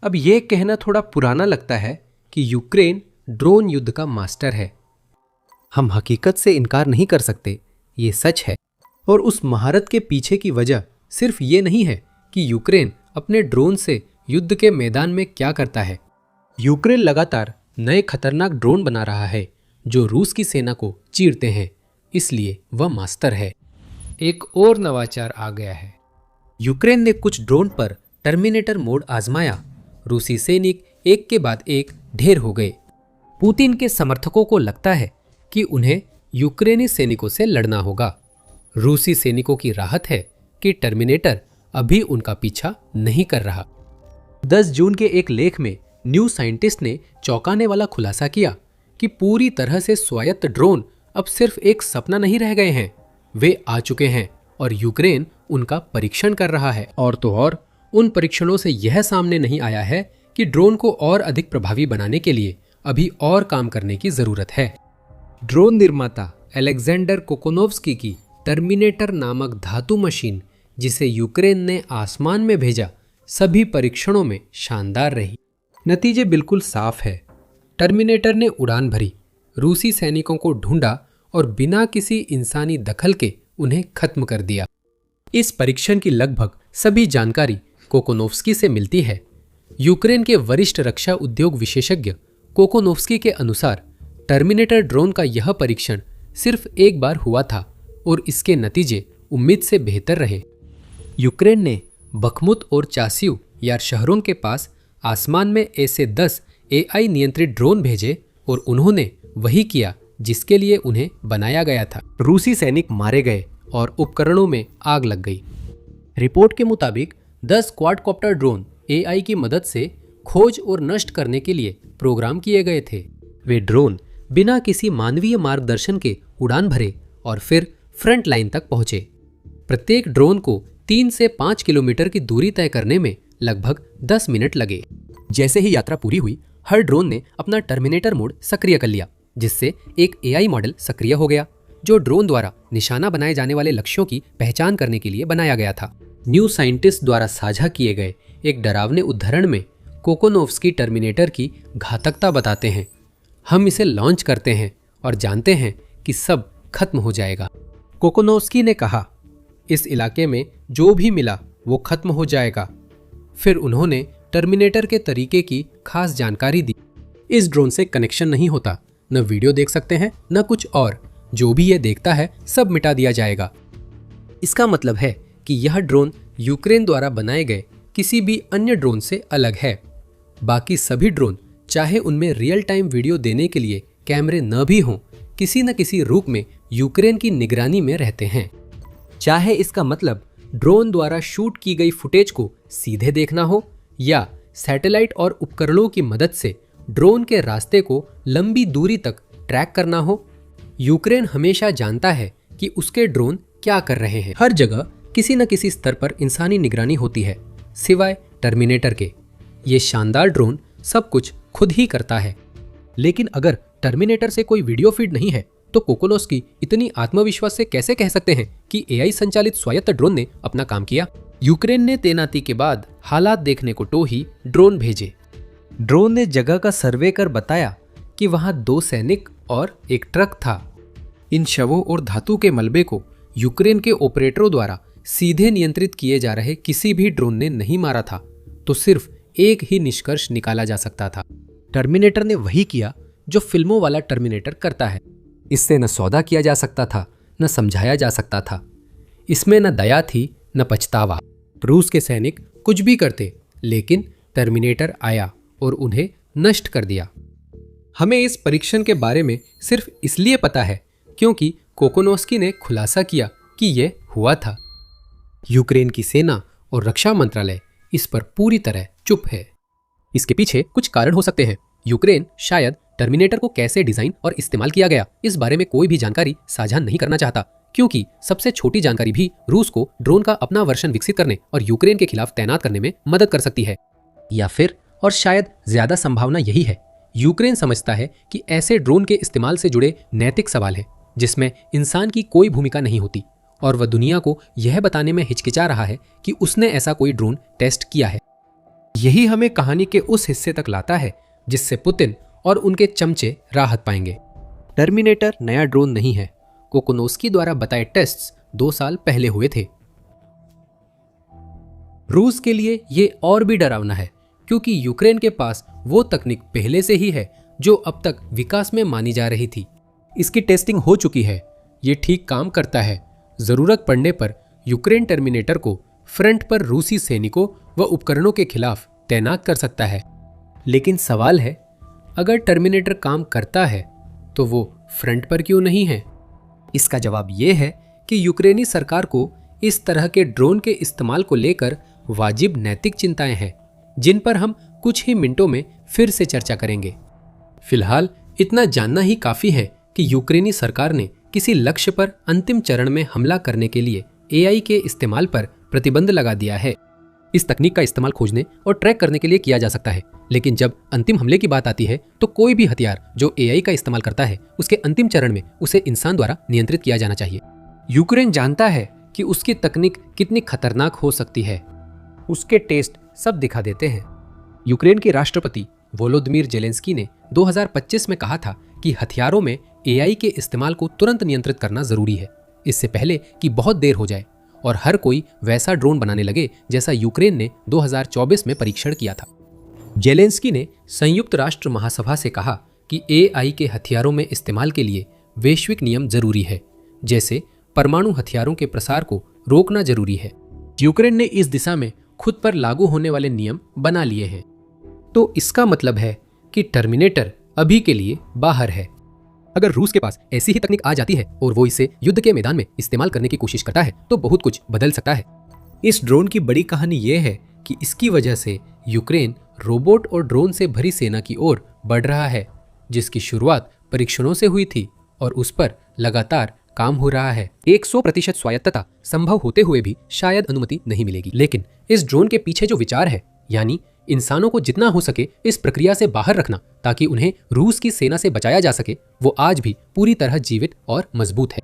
अब ये कहना थोड़ा पुराना लगता है कि यूक्रेन ड्रोन युद्ध का मास्टर है। हम हकीकत से इनकार नहीं कर सकते, ये सच है। और उस महारत के पीछे की वजह सिर्फ ये नहीं है कि यूक्रेन अपने ड्रोन से युद्ध के मैदान में क्या करता है। यूक्रेन लगातार नए खतरनाक ड्रोन बना रहा है जो रूस की सेना को चीरते हैं, इसलिए वह मास्टर है। एक और नवाचार आ गया है। यूक्रेन ने कुछ ड्रोन पर टर्मिनेटर मोड आजमाया। रूसी सैनिक एक के बाद एक ढेर हो गए। पुतिन के समर्थकों को लगता है कि उन्हें यूक्रेनी सैनिकों से लड़ना होगा। रूसी सैनिकों की राहत है कि टर्मिनेटर अभी उनका पीछा नहीं कर रहा। 10 जून के एक लेख में न्यू साइंटिस्ट ने चौंकाने वाला खुलासा किया कि पूरी तरह से स्वायत्त ड्रोन अब सिर्फ एक सपना नहीं रह गए हैं, वे आ चुके हैं और यूक्रेन उनका परीक्षण कर रहा है। और तो और उन परीक्षणों से यह सामने नहीं आया है कि ड्रोन को और अधिक प्रभावी बनाने के लिए अभी और काम करने की जरूरत है। ड्रोन निर्माता अलेक्जेंडर कोकोनोव्स्की की टर्मिनेटर नामक धातु मशीन, जिसे यूक्रेन ने आसमान में भेजा, सभी परीक्षणों में शानदार रही। नतीजे बिल्कुल साफ है। टर्मिनेटर ने उड़ान भरी, रूसी सैनिकों को ढूंढा और बिना किसी इंसानी दखल के उन्हें खत्म कर दिया। इस परीक्षण की लगभग सभी जानकारी कोकोनोव्स्की से मिलती है। यूक्रेन के वरिष्ठ रक्षा उद्योग विशेषज्ञ कोकोनोव्स्की के अनुसार टर्मिनेटर ड्रोन का यह परीक्षण सिर्फ एक बार हुआ था और इसके नतीजे उम्मीद से बेहतर रहे। यूक्रेन ने बखमुत और चासिव यार शहरों के पास आसमान में ऐसे 10 AI नियंत्रित ड्रोन भेजे और उन्होंने वही किया जिसके लिए उन्हें बनाया गया था। रूसी सैनिक मारे गए और उपकरणों में आग लग गई। रिपोर्ट के मुताबिक 10 क्वाडकॉप्टर ड्रोन AI की मदद से खोज और नष्ट करने के लिए प्रोग्राम किए गए थे। वे ड्रोन बिना किसी मानवीय मार्गदर्शन के उड़ान भरे और फिर फ्रंट लाइन तक पहुंचे। प्रत्येक ड्रोन को 3 से 5 किलोमीटर की दूरी तय करने में लगभग 10 मिनट लगे। जैसे ही यात्रा पूरी हुई, हर ड्रोन ने अपना टर्मिनेटर मोड सक्रिय कर लिया, जिससे एक AI मॉडल सक्रिय हो गया जो ड्रोन द्वारा निशाना बनाए जाने वाले लक्ष्यों की पहचान करने के लिए बनाया गया था। न्यू साइंटिस्ट द्वारा साझा किए गए एक डरावने उदाहरण में कोकोनोव्स्की टर्मिनेटर की घातकता बताते हैं। हम इसे लॉन्च करते हैं और जानते हैं कि सब खत्म हो जाएगा। कोकोनोव्स्की ने कहा, इस इलाके में जो भी मिला वो खत्म हो जाएगा। फिर उन्होंने टर्मिनेटर के तरीके की खास जानकारी दी। इस ड्रोन से कनेक्शन नहीं होता, न वीडियो देख सकते हैं न कुछ और। जो भी ये देखता है सब मिटा दिया जाएगा। इसका मतलब है कि यह ड्रोन यूक्रेन द्वारा बनाए गए किसी भी अन्य ड्रोन से अलग है। बाकी सभी ड्रोन, चाहे उनमें रियल टाइम वीडियो देने के लिए कैमरे न भी हों, किसी न किसी रूप में यूक्रेन की निगरानी में रहते हैं। चाहे इसका मतलब ड्रोन द्वारा शूट की गई फुटेज को सीधे देखना हो या सैटेलाइट और उपकरणों की मदद से ड्रोन के रास्ते को लंबी दूरी तक ट्रैक करना हो, यूक्रेन हमेशा जानता है कि उसके ड्रोन क्या कर रहे हैं। हर जगह किसी न किसी स्तर पर इंसानी निगरानी होती है, सिवाय टर्मिनेटर के। ये शानदार ड्रोन सब कुछ खुद ही करता है। लेकिन अगर टर्मिनेटर से कोई वीडियो फीड नहीं है, तो कोकोनोव्स्की इतनी आत्मविश्वास से कैसे कह सकते हैं कि AI संचालित स्वायत्त ड्रोन ने अपना काम किया? यूक्रेन ने तैनाती के बाद हालात देखने को तो ही ड्रोन भेजे। ड्रोन ने जगह का सर्वे कर बताया कि वहां 2 सैनिक और एक ट्रक था। इन शवों और धातु के मलबे को यूक्रेन के ऑपरेटरों द्वारा सीधे नियंत्रित किए जा रहे किसी भी ड्रोन ने नहीं मारा था। तो सिर्फ एक ही निष्कर्ष निकाला जा सकता था, टर्मिनेटर ने वही किया जो फिल्मों वाला टर्मिनेटर करता है। इससे न सौदा किया जा सकता था, न समझाया जा सकता था। इसमें न दया थी न पछतावा। रूस के सैनिक कुछ भी करते, लेकिन टर्मिनेटर आया और उन्हें नष्ट कर दिया। हमें इस परीक्षण के बारे में सिर्फ इसलिए पता है क्योंकि कोकोनोव्स्की ने खुलासा किया कि यह हुआ था। यूक्रेन की सेना और रक्षा मंत्रालय इस पर पूरी तरह चुप है। इसके पीछे कुछ कारण हो सकते हैं। यूक्रेन शायद टर्मिनेटर को कैसे डिजाइन और इस्तेमाल किया गया, इस बारे में कोई भी जानकारी साझा नहीं करना चाहता, क्योंकि सबसे छोटी जानकारी भी रूस को ड्रोन का अपना वर्जन विकसित करने और यूक्रेन के खिलाफ तैनात करने में मदद कर सकती है। या फिर, और शायद ज्यादा संभावना यही है, यूक्रेन समझता है कि ऐसे ड्रोन के इस्तेमाल से जुड़े नैतिक सवाल है जिसमें इंसान की कोई भूमिका नहीं होती, और वह दुनिया को यह बताने में हिचकिचा रहा है कि उसने ऐसा कोई ड्रोन टेस्ट किया है। यही हमें कहानी के उस हिस्से तक लाता है जिससे पुतिन और उनके चमचे राहत पाएंगे। टर्मिनेटर नया ड्रोन नहीं है। कोकोनोस्की द्वारा बताए टेस्ट्स 2 साल पहले हुए थे। रूस के लिए ये और भी डरावना है क्योंकि यूक्रेन के पास वो तकनीक पहले से ही है जो अब तक विकास में मानी जा रही थी। इसकी टेस्टिंग हो चुकी है, ये ठीक काम करता है। जरूरत पड़ने पर यूक्रेन टर्मिनेटर को फ्रंट पर रूसी सैनिकों व उपकरणों के खिलाफ तैनात कर सकता है। लेकिन सवाल है, अगर टर्मिनेटर काम करता है तो वो फ्रंट पर क्यों नहीं है? इसका जवाब ये है कि यूक्रेनी सरकार को इस तरह के ड्रोन के इस्तेमाल को लेकर वाजिब नैतिक चिंताएं हैं, जिन पर हम कुछ ही मिनटों में फिर से चर्चा करेंगे। फिलहाल इतना जानना ही काफी है कि यूक्रेनी सरकार ने किसी लक्ष्य पर अंतिम चरण में हमला करने के लिए एआई के इस्तेमाल पर प्रतिबंध लगा दिया है। इस तकनीक का इस्तेमाल खोजने और ट्रैक करने के लिए किया जा सकता है, लेकिन जब अंतिम हमले की बात आती है तो कोई भी हथियार जो एआई का इस्तेमाल करता है उसके अंतिम चरण में उसे इंसान द्वारा नियंत्रित किया जाना चाहिए। यूक्रेन जानता है कि उसकी तकनीक कितनी खतरनाक हो सकती है। उसके टेस्ट सब दिखा देते हैं। यूक्रेन के राष्ट्रपति वोलोदिमीर जेलेंस्की ने 2025 में कहा था कि हथियारों में एआई के इस्तेमाल को तुरंत नियंत्रित करना जरूरी है, इससे पहले कि बहुत देर हो जाए और हर कोई वैसा ड्रोन बनाने लगे जैसा यूक्रेन ने 2024 में परीक्षण किया था। जेलेंस्की ने संयुक्त राष्ट्र महासभा से कहा कि एआई के हथियारों में इस्तेमाल के लिए वैश्विक नियम जरूरी है, जैसे परमाणु हथियारों के प्रसार को रोकना जरूरी है। यूक्रेन ने इस दिशा में खुद पर लागू होने वाले नियम बना लिए हैं। तो इसका मतलब है कि टर्मिनेटर अभी के लिए बाहर है। अगर रूस के पास ऐसी ही तकनीक आ जाती है और वो इसे युद्ध के मैदान में इस्तेमाल करने की कोशिश करता है तो बहुत कुछ बदल सकता है। इस ड्रोन की बड़ी कहानी यह है कि इसकी वजह से यूक्रेन रोबोट और ड्रोन से भरी सेना की ओर बढ़ रहा है, जिसकी शुरुआत परीक्षणों से हुई थी और उस पर लगातार काम हो रहा है। 100% स्वायत्तता संभव होते हुए भी शायद अनुमति नहीं मिलेगी, लेकिन इस ड्रोन के पीछे जो विचार है, यानी इंसानों को जितना हो सके इस प्रक्रिया से बाहर रखना ताकि उन्हें रूस की सेना से बचाया जा सके, वो आज भी पूरी तरह जीवित और मजबूत है।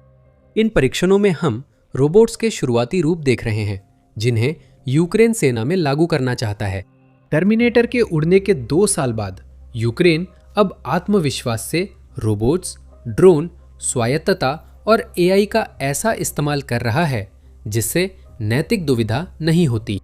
इन परीक्षणों में हम रोबोट्स के शुरुआती रूप देख रहे हैं जिन्हें यूक्रेन सेना में लागू करना चाहता है। टर्मिनेटर के उड़ने के 2 साल बाद यूक्रेन अब आत्मविश्वास से रोबोट्स, ड्रोन, स्वायत्तता और एआई का ऐसा इस्तेमाल कर रहा है जिससे नैतिक दुविधा नहीं होती।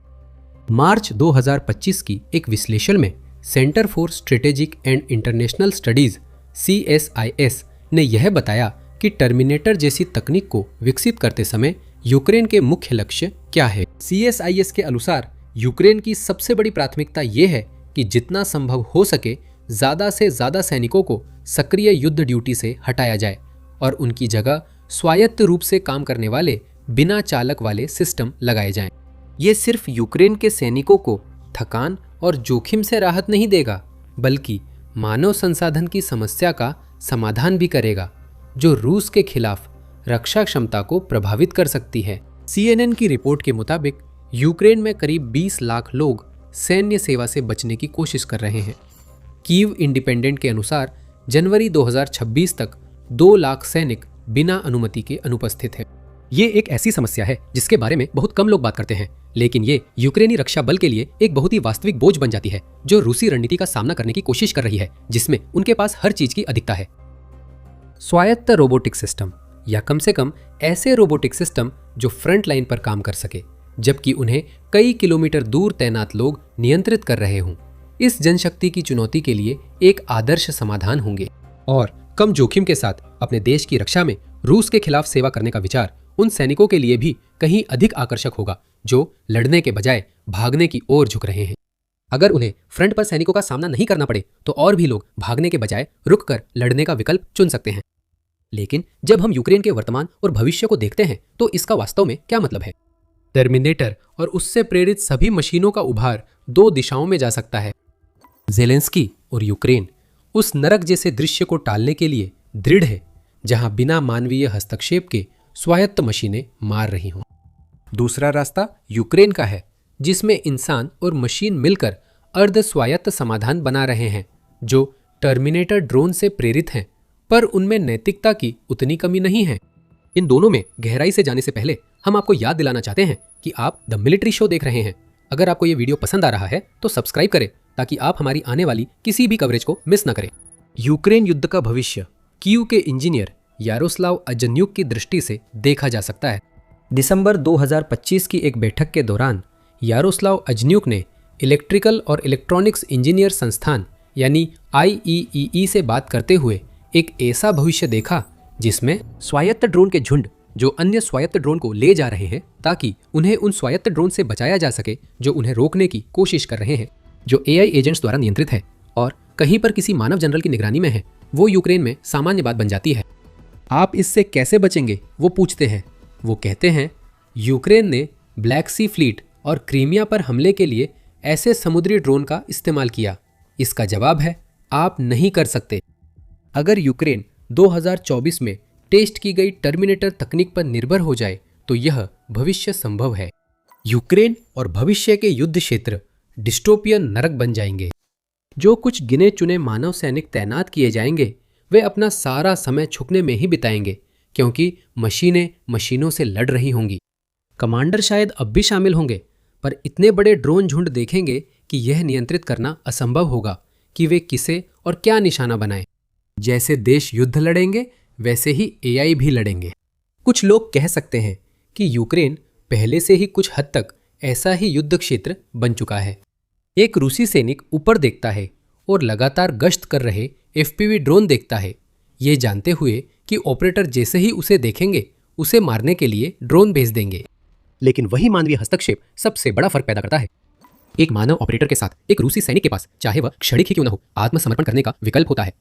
मार्च 2025 की एक विश्लेषण में centre for strategic and international studies CSIS ने यह बताया कि टर्मिनेटर जैसी तकनीक को विकसित करते समय यूक्रेन के मुख्य लक्ष्य क्या है। CSIS के अनुसार यूक्रेन की सबसे बड़ी प्राथमिकता यह है कि जितना संभव हो सके ज्यादा से ज्यादा सैनिकों को सक्रिय युद्ध ड्यूटी से हटाया जाए और उनकी जगह स्वायत्त रूप से काम करने वाले बिना चालक वाले सिस्टम लगाए जाएं। ये सिर्फ यूक्रेन के सैनिकों को थकान और जोखिम से राहत नहीं देगा, बल्कि मानव संसाधन की समस्या का समाधान भी करेगा, जो रूस के खिलाफ रक्षा क्षमता को प्रभावित कर सकती है। CNN की रिपोर्ट के मुताबिक यूक्रेन में करीब 20 लाख लोग सैन्य सेवा से बचने की कोशिश कर रहे हैं। कीव इंडिपेंडेंट के अनुसार जनवरी 2026 तक 2 लाख सैनिक बिना अनुमति के अनुपस्थित हैं। ये एक ऐसी समस्या है जिसके बारे में बहुत कम लोग बात करते हैं, लेकिन ये यूक्रेनी रक्षा बल के लिए एक बहुत ही वास्तविक बोझ बन जाती है, जो रूसी रणनीति का सामना करने की कोशिश कर रही है, जिसमें उनके पास हर चीज की अधिकता है। स्वायत्त रोबोटिक सिस्टम, या कम से कम ऐसे रोबोटिक सिस्टम जो फ्रंट लाइन पर काम कर सके, जबकि उन्हें कई किलोमीटर दूर तैनात लोग नियंत्रित कर रहे हों, इस जनशक्ति की चुनौती के लिए एक आदर्श समाधान होंगे। और कम जोखिम के साथ अपने देश की रक्षा में रूस के खिलाफ सेवा करने का विचार उन सैनिकों के लिए भी कहीं अधिक आकर्षक होगा जो लड़ने के बजाय भागने की ओर झुक रहे हैं। अगर उन्हें फ्रंट पर सैनिकों का सामना नहीं करना पड़े तो और भी लोग भागने के बजाय रुककर लड़ने का विकल्प चुन सकते हैं। लेकिन जब हम यूक्रेन के वर्तमान और भविष्य को देखते हैं तो इसका वास्तव में क्या मतलब है? टर्मिनेटर और उससे प्रेरित सभी मशीनों का उभार 2 दिशाओं में जा सकता है। जेलेंस्की और यूक्रेन उस नरक जैसे दृश्य को टालने के लिए दृढ़ है जहां बिना मानवीय हस्तक्षेप के स्वायत्त मशीनें मार रही हों। दूसरा रास्ता यूक्रेन का है, जिसमें इंसान और मशीन मिलकर अर्ध स्वायत्त समाधान बना रहे हैं जो टर्मिनेटर ड्रोन से प्रेरित हैं, पर उनमें नैतिकता की उतनी कमी नहीं है। इन दोनों में गहराई से जाने से पहले हम आपको याद दिलाना चाहते हैं कि आप द मिलिट्री शो देख रहे हैं। अगर आपको ये वीडियो पसंद आ रहा है तो सब्सक्राइब करें ताकि आप हमारी आने वाली किसी भी कवरेज को मिस न करें। यूक्रेन युद्ध का भविष्य कीव के इंजीनियर यारोस्लाव अजन्युक की दृष्टि से देखा जा सकता है। दिसंबर 2025 की एक बैठक के दौरान यारोस्लाव अजन्युक ने इलेक्ट्रिकल और इलेक्ट्रॉनिक्स इंजीनियर संस्थान यानी IEEE से बात करते हुए एक ऐसा भविष्य देखा जिसमें स्वायत्त ड्रोन के झुंड जो अन्य स्वायत्त ड्रोन को ले जा रहे हैं ताकि उन्हें उन स्वायत्त ड्रोन से बचाया जा सके जो उन्हें रोकने की कोशिश कर रहे हैं, जो AI एजेंट्स द्वारा नियंत्रित है और कहीं पर किसी मानव जनरल की निगरानी में है, वो यूक्रेन में सामान्य बात बन जाती है। आप इससे कैसे बचेंगे वो पूछते हैं। वो कहते हैं यूक्रेन ने ब्लैक सी फ्लीट और क्रीमिया पर हमले के लिए ऐसे समुद्री ड्रोन का इस्तेमाल किया। इसका जवाब है आप नहीं कर सकते। अगर यूक्रेन 2024 में टेस्ट की गई टर्मिनेटर तकनीक पर निर्भर हो जाए तो यह भविष्य संभव है। यूक्रेन और भविष्य के युद्ध क्षेत्र डिस्टोपियन नरक बन जाएंगे। जो कुछ गिने चुने मानव सैनिक तैनात किए जाएंगे वे अपना सारा समय छुपने में ही बिताएंगे क्योंकि मशीनें मशीनों से लड़ रही होंगी। कमांडर शायद अब भी शामिल होंगे पर इतने बड़े ड्रोन झुंड देखेंगे कि यह नियंत्रित करना असंभव होगा कि वे किसे और क्या निशाना बनाएं। जैसे देश युद्ध लड़ेंगे वैसे ही AI भी लड़ेंगे। कुछ लोग कह सकते हैं कि यूक्रेन पहले से ही कुछ हद तक ऐसा ही युद्ध क्षेत्र बन चुका है। एक रूसी सैनिक ऊपर देखता है और लगातार गश्त कर रहे FPV ड्रोन देखता है, ये जानते हुए कि ऑपरेटर जैसे ही उसे देखेंगे उसे मारने के लिए ड्रोन भेज देंगे। लेकिन वही मानवीय हस्तक्षेप सबसे बड़ा फर्क पैदा करता है। एक मानव ऑपरेटर के साथ एक रूसी सैनिक के पास, चाहे वह क्षणिक ही क्यों न हो, आत्मसमर्पण करने का विकल्प होता है।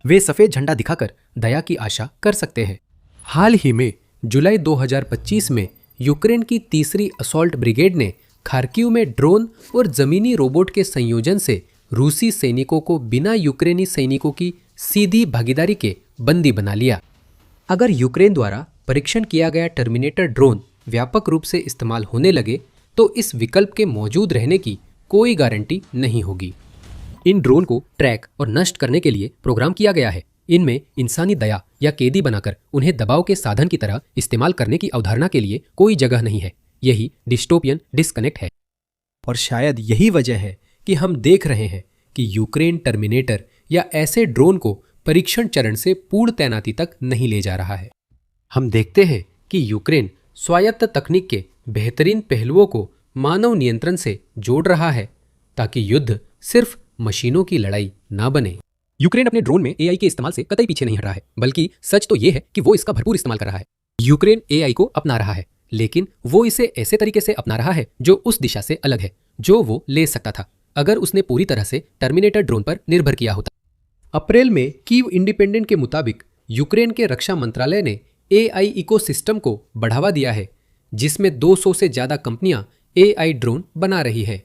वे सफेद झंडा दिखाकर दया की आशा कर सकते हैं। हाल ही में जुलाई 2025 में यूक्रेन की तीसरी असॉल्ट ब्रिगेड ने खार्किव में ड्रोन और जमीनी रोबोट के संयोजन से रूसी सैनिकों को बिना यूक्रेनी सैनिकों की सीधी भागीदारी के बंदी बना लिया। अगर यूक्रेन द्वारा परीक्षण किया गया टर्मिनेटर ड्रोन व्यापक रूप से इस्तेमाल होने लगे तो इस विकल्प के मौजूद रहने की कोई गारंटी नहीं होगी। इन ड्रोन को ट्रैक और नष्ट करने के लिए प्रोग्राम किया गया है। इनमें इंसानी दया या कैदी बनाकर उन्हें दबाव के साधन की तरह इस्तेमाल करने की अवधारणा के लिए कोई जगह नहीं है। यही डिस्टोपियन डिस्कनेक्ट है और शायद यही वजह है कि हम देख रहे हैं कि यूक्रेन टर्मिनेटर या ऐसे ड्रोन को परीक्षण चरण से पूर्ण तैनाती तक नहीं ले जा रहा है। हम देखते हैं कि यूक्रेन स्वायत्त तकनीक के बेहतरीन पहलुओं को मानव नियंत्रण से जोड़ रहा है ताकि युद्ध सिर्फ मशीनों की लड़ाई ना बने। यूक्रेन अपने ड्रोन में AI के इस्तेमाल से कतई पीछे नहीं हट रहा है, बल्कि सच तो यह है कि वो इसका भरपूर इस्तेमाल कर रहा है। यूक्रेन AI को अपना रहा है, लेकिन वो इसे ऐसे तरीके से अपना रहा है जो उस दिशा से अलग है जो वो ले सकता था अगर उसने पूरी तरह से टर्मिनेटर ड्रोन पर निर्भर किया होता। अप्रैल में कीव इंडिपेंडेंट के मुताबिक यूक्रेन के रक्षा मंत्रालय ने AI इकोसिस्टम को बढ़ावा दिया है जिसमें 200 से ज्यादा कंपनियां AI ड्रोन बना रही है।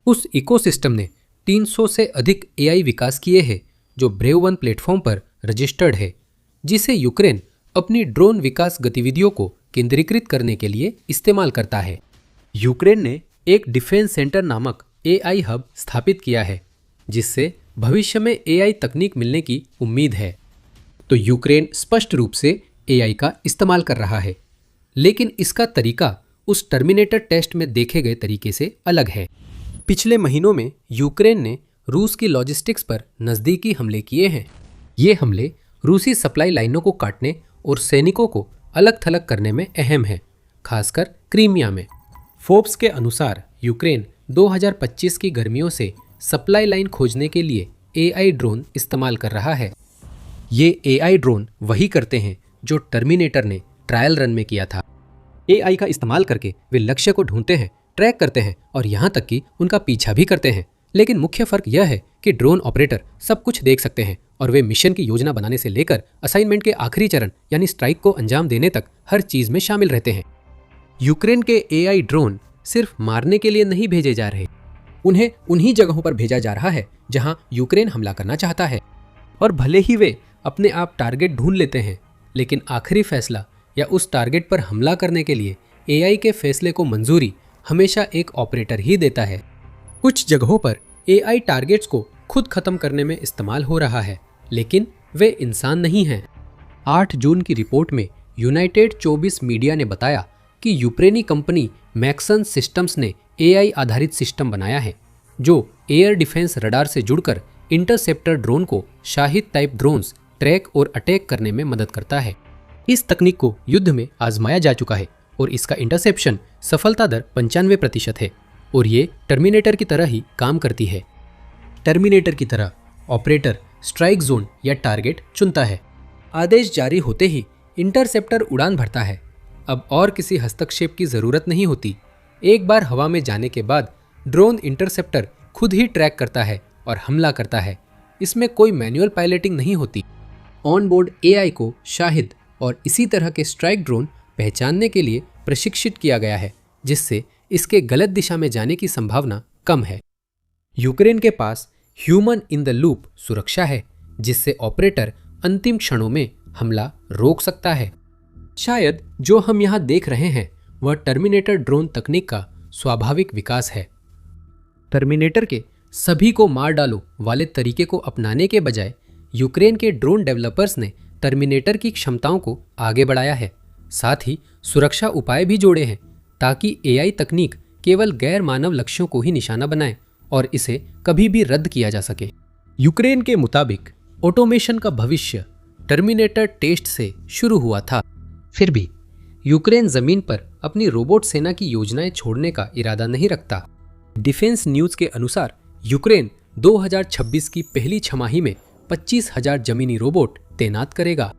उस इकोसिस्टम ने 300 से अधिक AI विकास किए हैं जो ब्रेव1 प्लेटफॉर्म पर रजिस्टर्ड है, जिसे यूक्रेन अपनी ड्रोन विकास गतिविधियों को केंद्रीकृत करने के लिए इस्तेमाल करता है। यूक्रेन ने एक डिफेंस सेंटर नामक AI हब स्थापित किया है जिससे भविष्य में AI तकनीक मिलने की उम्मीद है। तो यूक्रेन स्पष्ट रूप से AI का इस्तेमाल कर रहा है, लेकिन इसका तरीका उस टर्मिनेटर टेस्ट में देखे गए तरीके से अलग है। पिछले महीनों में यूक्रेन ने रूस की लॉजिस्टिक्स पर नज़दीकी हमले किए हैं। ये हमले रूसी सप्लाई लाइनों को काटने और सैनिकों को अलग थलग करने में अहम हैं, खासकर क्रीमिया में। फोर्ब्स के अनुसार यूक्रेन 2025 की गर्मियों से सप्लाई लाइन खोजने के लिए AI ड्रोन इस्तेमाल कर रहा है। ये AI ड्रोन वही करते हैं जो टर्मिनेटर ने ट्रायल रन में किया था। AI का इस्तेमाल करके वे लक्ष्य को ढूंढते हैं, ट्रैक करते हैं और यहाँ तक कि उनका पीछा भी करते हैं। लेकिन मुख्य फर्क यह है कि ड्रोन ऑपरेटर सब कुछ देख सकते हैं और वे मिशन की योजना बनाने से लेकर असाइनमेंट के आखिरी चरण यानी स्ट्राइक को अंजाम देने तक हर चीज में शामिल रहते हैं। यूक्रेन के AI ड्रोन सिर्फ मारने के लिए नहीं भेजे जा रहे, उन्हें उन्हीं जगहों पर भेजा जा रहा है जहां यूक्रेन हमला करना चाहता है। और भले ही वे अपने आप टारगेट ढूंढ लेते हैं, लेकिन आखिरी फैसला या उस टारगेट पर हमला करने के लिए AI के फैसले को मंजूरी हमेशा एक ऑपरेटर ही देता है। कुछ जगहों पर AI टारगेट्स को खुद खत्म करने में इस्तेमाल हो रहा है, लेकिन वे इंसान नहीं हैं। 8 जून की रिपोर्ट में यूनाइटेड 24 मीडिया ने बताया कि यूक्रेनी कंपनी मैक्सन सिस्टम्स ने AI आधारित सिस्टम बनाया है जो एयर डिफेंस रडार से जुड़कर इंटरसेप्टर ड्रोन को शाहिद टाइप ड्रोन्स ट्रैक और अटैक करने में मदद करता है। इस तकनीक को युद्ध में आजमाया जा चुका है और इसका इंटरसेप्शन सफलता दर 95% है और ये टर्मिनेटर की तरह ही काम करती है। टर्मिनेटर की तरह ऑपरेटर स्ट्राइक जोन या टारगेट चुनता है। आदेश जारी होते ही इंटरसेप्टर उड़ान भरता है। अब और किसी हस्तक्षेप की जरूरत नहीं होती। एक बार हवा में जाने के बाद ड्रोन इंटरसेप्टर खुद ही ट्रैक करता है और हमला करता है। इसमें कोई मैनुअल पायलटिंग नहीं होती। ऑन बोर्ड AI को शाहिद और इसी तरह के स्ट्राइक ड्रोन पहचानने के लिए प्रशिक्षित किया गया है, जिससे इसके गलत दिशा में जाने की संभावना कम है। यूक्रेन के पास ह्यूमन इन द लूप सुरक्षा है, जिससे ऑपरेटर अंतिम क्षणों में हमला रोक सकता है। शायद जो हम यहाँ देख रहे हैं वह टर्मिनेटर ड्रोन तकनीक का स्वाभाविक विकास है। टर्मिनेटर के सभी को मार डालो वाले तरीके को अपनाने के बजाय यूक्रेन के ड्रोन डेवलपर्स ने टर्मिनेटर की क्षमताओं को आगे बढ़ाया है। साथ ही सुरक्षा उपाय भी जोड़े हैं ताकि AI तकनीक केवल गैर मानव लक्ष्यों को ही निशाना बनाए और इसे कभी भी रद्द किया जा सके। यूक्रेन के मुताबिक ऑटोमेशन का भविष्य टर्मिनेटर टेस्ट से शुरू हुआ था। फिर भी यूक्रेन जमीन पर अपनी रोबोट सेना की योजनाएं छोड़ने का इरादा नहीं रखता। डिफेंस न्यूज के अनुसार यूक्रेन 2026 की पहली छमाही में 25,000 जमीनी रोबोट तैनात करेगा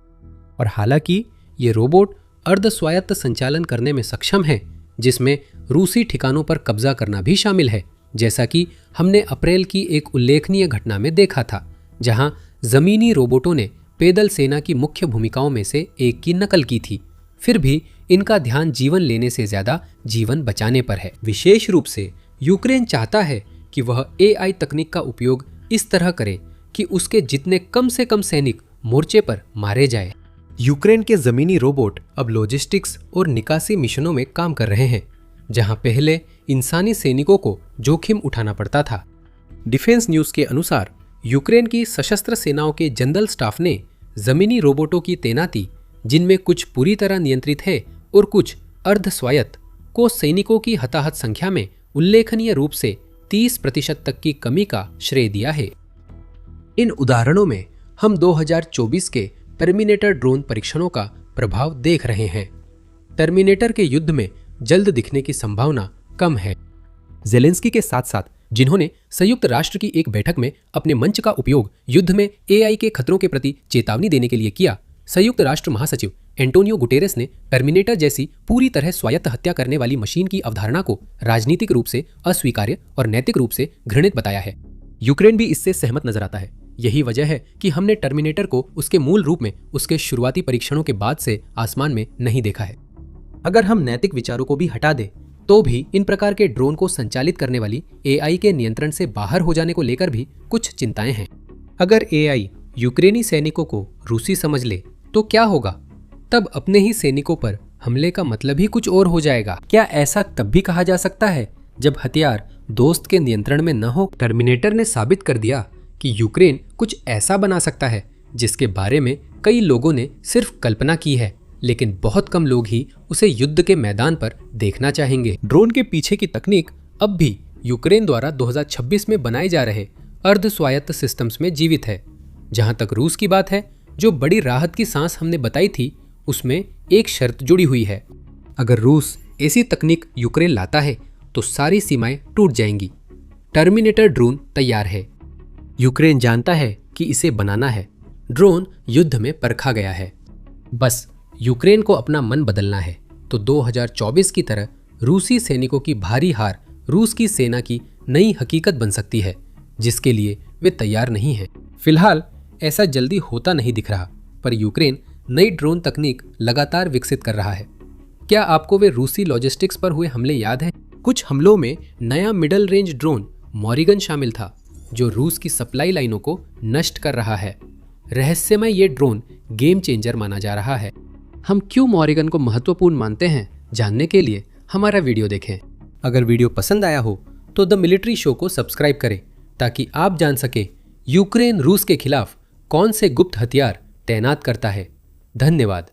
और हालांकि ये रोबोट अर्ध स्वायत्त संचालन करने में सक्षम हैं, जिसमें रूसी ठिकानों पर कब्जा करना भी शामिल है, जैसा कि हमने अप्रैल की एक उल्लेखनीय घटना में देखा था, जहां जमीनी रोबोटों ने पैदल सेना की मुख्य भूमिकाओं में से एक की नकल की थी। फिर भी इनका ध्यान जीवन लेने से ज्यादा जीवन बचाने पर है। विशेष रूप से यूक्रेन चाहता है कि वह AI तकनीक का उपयोग इस तरह करे कि उसके जितने कम से कम सैनिक मोर्चे पर मारे जाए। यूक्रेन के जमीनी रोबोट अब लॉजिस्टिक्स और निकासी मिशनों में काम कर रहे हैं, जहां पहले इंसानी सैनिकों को जोखिम उठाना पड़ता था। डिफेंस न्यूज के अनुसार यूक्रेन की सशस्त्र सेनाओं के जनरल स्टाफ ने जमीनी रोबोटों की तैनाती, जिनमें कुछ पूरी तरह नियंत्रित है और कुछ अर्ध स्वायत्त, को सैनिकों की हताहत संख्या में उल्लेखनीय रूप से 30% तक की कमी का श्रेय दिया है। इन उदाहरणों में हम 2024 के टर्मिनेटर ड्रोन परीक्षणों का प्रभाव देख रहे हैं। टर्मिनेटर के युद्ध में जल्द दिखने की संभावना कम है। ज़ेलेंस्की के साथ साथ जिन्होंने संयुक्त राष्ट्र की एक बैठक में अपने मंच का उपयोग युद्ध में AI के खतरों के प्रति चेतावनी देने के लिए किया, संयुक्त राष्ट्र महासचिव एंटोनियो गुटेरेस ने टर्मिनेटर जैसी पूरी तरह स्वायत्त हत्या करने वाली मशीन की अवधारणा को राजनीतिक रूप से अस्वीकार्य और नैतिक रूप से घृणित बताया है। यूक्रेन भी इससे सहमत नजर आता है। यही वजह है कि हमने टर्मिनेटर को उसके मूल रूप में उसके शुरुआती परीक्षणों के बाद से आसमान में नहीं देखा है। अगर हम नैतिक विचारों को भी हटा दें तो भी इन प्रकार के ड्रोन को संचालित करने वाली AI के नियंत्रण से बाहर हो जाने को लेकर भी कुछ चिंताएं हैं। अगर AI यूक्रेनी सैनिकों को रूसी समझ ले तो क्या होगा? तब अपने ही सैनिकों पर हमले का मतलब ही कुछ और हो जाएगा। क्या ऐसा तब भी कहा जा सकता है जब हथियार दोस्त के नियंत्रण में न हो? टर्मिनेटर ने साबित कर दिया कि यूक्रेन कुछ ऐसा बना सकता है जिसके बारे में कई लोगों ने सिर्फ कल्पना की है, लेकिन बहुत कम लोग ही उसे युद्ध के मैदान पर देखना चाहेंगे। ड्रोन के पीछे की तकनीक अब भी यूक्रेन द्वारा 2026 में बनाए जा रहे अर्ध स्वायत्त सिस्टम्स में जीवित है। जहां तक रूस की बात है, जो बड़ी राहत की सांस हमने बताई थी, उसमें एक शर्त जुड़ी हुई है। अगर रूस ऐसी तकनीक यूक्रेन लाता है तो सारी सीमाएं टूट जाएंगी। टर्मिनेटर ड्रोन तैयार है। यूक्रेन जानता है कि इसे बनाना है। ड्रोन युद्ध में परखा गया है। बस यूक्रेन को अपना मन बदलना है तो 2024 की तरह रूसी सैनिकों की भारी हार रूस की सेना की नई हकीकत बन सकती है, जिसके लिए वे तैयार नहीं हैं। फिलहाल ऐसा जल्दी होता नहीं दिख रहा, पर यूक्रेन नई ड्रोन तकनीक लगातार विकसित कर रहा है। क्या आपको वे रूसी लॉजिस्टिक्स पर हुए हमले याद हैं? कुछ हमलों में नया मिडल रेंज ड्रोन मॉरिगन शामिल था, जो रूस की सप्लाई लाइनों को नष्ट कर रहा है। रहस्यमय ये ड्रोन गेम चेंजर माना जा रहा है। हम क्यों मॉरिगन को महत्वपूर्ण मानते हैं, जानने के लिए हमारा वीडियो देखें। अगर वीडियो पसंद आया हो तो द मिलिट्री शो को सब्सक्राइब करें ताकि आप जान सके यूक्रेन रूस के खिलाफ कौन से गुप्त हथियार तैनात करता है। धन्यवाद।